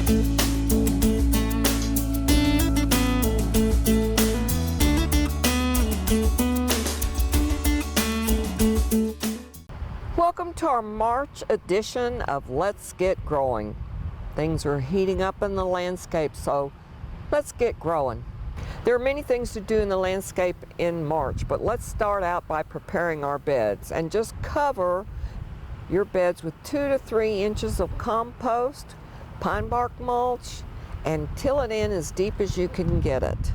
Welcome to our March edition of Let's Get Growing. Things are heating up in the landscape, so let's get growing. There are many things to do in the landscape in March, but let's start out by preparing our beds and just cover your beds with 2 to 3 inches of compost, pine bark mulch, and till it in as deep as you can get it.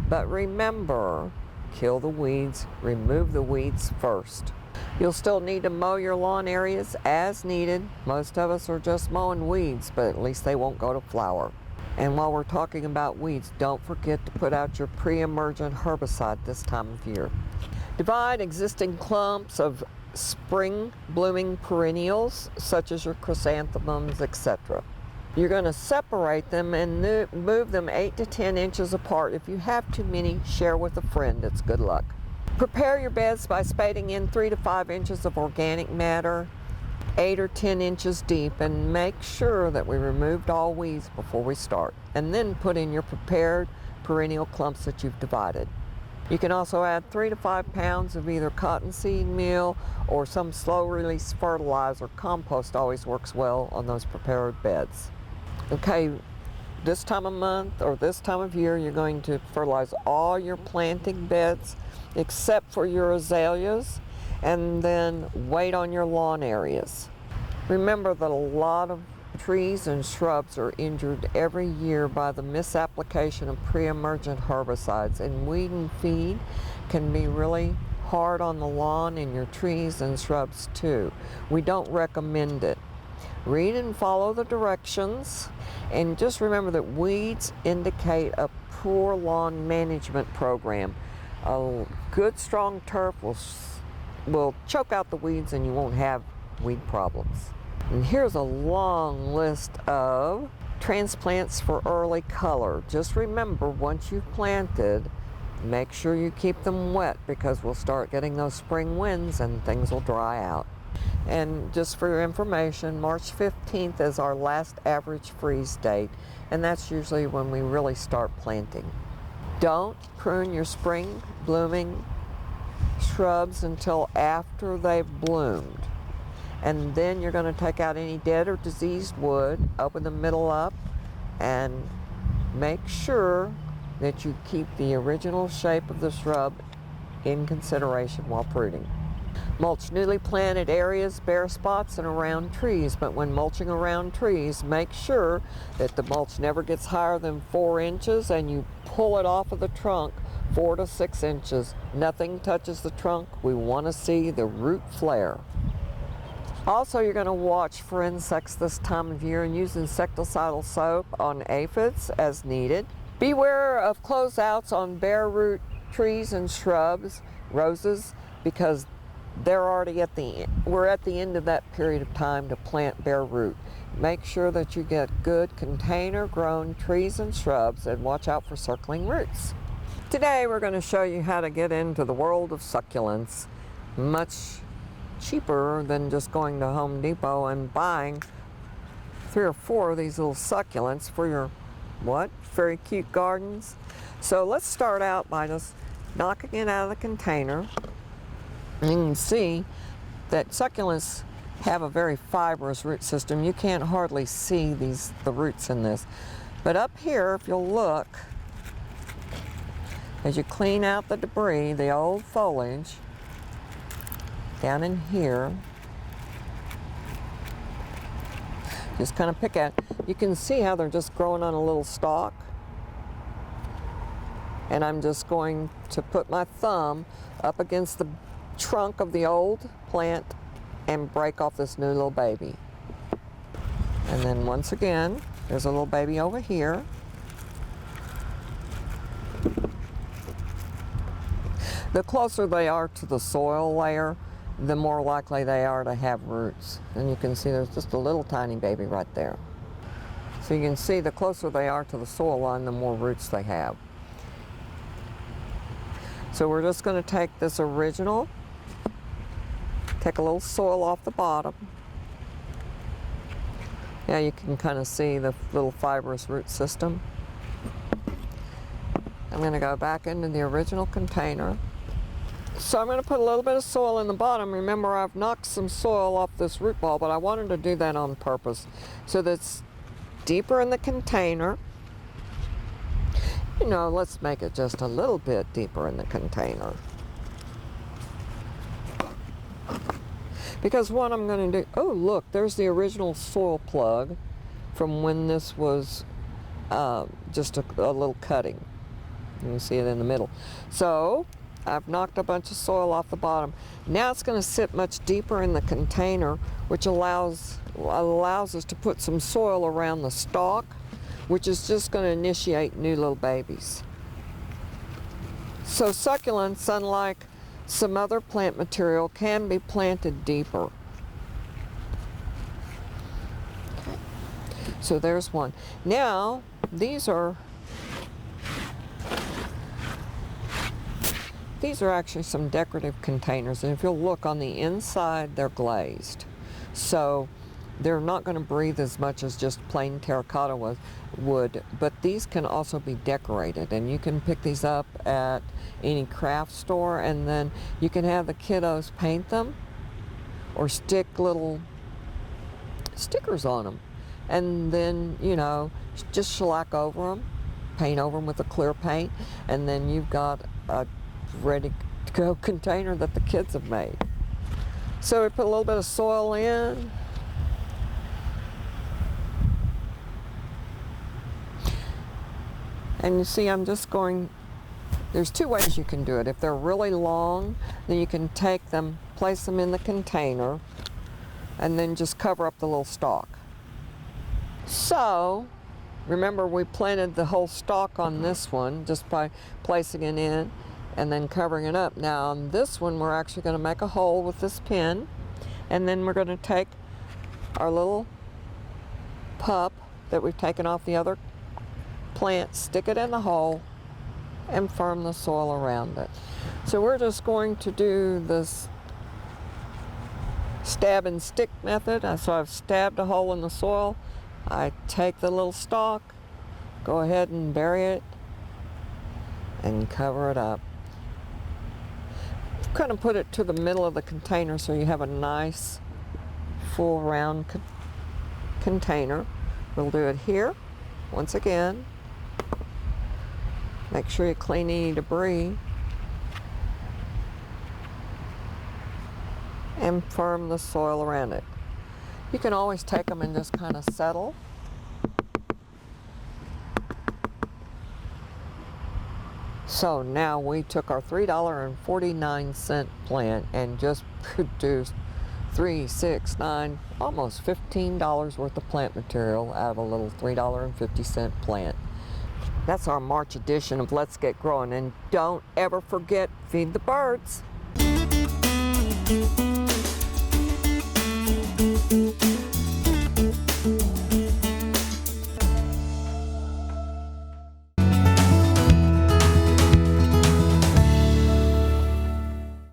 But remember, kill the weeds, remove the weeds first. You'll still need to mow your lawn areas as needed. Most of us are just mowing weeds, but at least they won't go to flower. And while we're talking about weeds, don't forget to put out your pre-emergent herbicide this time of year. Divide existing clumps of spring blooming perennials, such as your chrysanthemums, etc. You're going to separate them and move them 8 to 10 inches apart. If you have too many, share with a friend. It's good luck. Prepare your beds by spading in 3 to 5 inches of organic matter, 8 or 10 inches deep, and make sure that we removed all weeds before we start. And then put in your prepared perennial clumps that you've divided. You can also add 3 to 5 pounds of either cottonseed meal or some slow release fertilizer. Compost always works well on those prepared beds. Okay, this time of month or this time of year, you're going to fertilize all your planting beds except for your azaleas, and then wait on your lawn areas. Remember that a lot of trees and shrubs are injured every year by the misapplication of pre-emergent herbicides, and weed and feed can be really hard on the lawn and your trees and shrubs too. We don't recommend it. Read and follow the directions, and just remember that weeds indicate a poor lawn management program. A good strong turf will choke out the weeds and you won't have weed problems. And here's a long list of transplants for early color. Just remember, once you've planted, make sure you keep them wet because we'll start getting those spring winds and things will dry out. And just for your information, March 15th is our last average freeze date, and that's usually when we really start planting. Don't prune your spring blooming shrubs until after they've bloomed. And then you're going to take out any dead or diseased wood, open the middle up, and make sure that you keep the original shape of the shrub in consideration while pruning. Mulch newly planted areas, bare spots, and around trees, but when mulching around trees, make sure that the mulch never gets higher than 4 inches and you pull it off of the trunk 4 to 6 inches. Nothing touches the trunk. We want to see the root flare. Also, you're going to watch for insects this time of year and use insecticidal soap on aphids as needed. Beware of closeouts on bare root trees and shrubs, roses, because we're at the end of that period of time to plant bare root. Make sure that you get good container grown trees and shrubs and watch out for circling roots. Today we're going to show you how to get into the world of succulents much cheaper than just going to Home Depot and buying 3 or 4 of these little succulents for your very cute gardens. So let's start out by just knocking it out of the container. And you can see that succulents have a very fibrous root system. You can't hardly see the roots in this. But up here, if you'll look, as you clean out the debris, the old foliage, down in here, just kind of pick at, you can see how they're just growing on a little stalk. And I'm just going to put my thumb up against the trunk of the old plant and break off this new little baby. And then once again, there's a little baby over here. The closer they are to the soil layer, the more likely they are to have roots. And you can see there's just a little tiny baby right there. So you can see the closer they are to the soil line, the more roots they have. So we're just going to take this original, take a little soil off the bottom, Now you can kind of see the little fibrous root system. I'm going to go back into the original container. So I'm going to put a little bit of soil in the bottom. Remember, I've knocked some soil off this root ball, but I wanted to do that on purpose so that's deeper in the container. You know, let's make it just a little bit deeper in the container. Because what I'm going to do, oh look, there's the original soil plug from when this was just a little cutting. You can see it in the middle. So I've knocked a bunch of soil off the bottom. Now it's going to sit much deeper in the container, which allows us to put some soil around the stalk, which is just going to initiate new little babies. So succulents, unlike some other plant material, can be planted deeper. Okay. So there's one. Now these are actually some decorative containers, and if you'll look on the inside, they're glazed. So they're not going to breathe as much as just plain terracotta would, but these can also be decorated, and you can pick these up at any craft store, and then you can have the kiddos paint them or stick little stickers on them, and then, you know, just shellac over them, paint over them with a clear paint, and then you've got a ready to go container that the kids have made. So we put a little bit of soil in. And you see, I'm just going, there's two ways you can do it. If they're really long, then you can take them, place them in the container, and then just cover up the little stalk. So, remember we planted the whole stalk on this one just by placing it in and then covering it up. Now on this one, we're actually going to make a hole with this pin, and then we're going to take our little pup that we've taken off the other plant, stick it in the hole, and firm the soil around it. So we're just going to do this stab and stick method. So I've stabbed a hole in the soil. I take the little stalk, go ahead and bury it, and cover it up. Kind of put it to the middle of the container so you have a nice full round container. We'll do it here once again. Make sure you clean any debris and firm the soil around it. You can always take them and just kind of settle. So now we took our $3.49 plant and just produced $3, $6, $9, almost $15 worth of plant material out of a little $3.50 plant. That's our March edition of Let's Get Growing, and don't ever forget, feed the birds.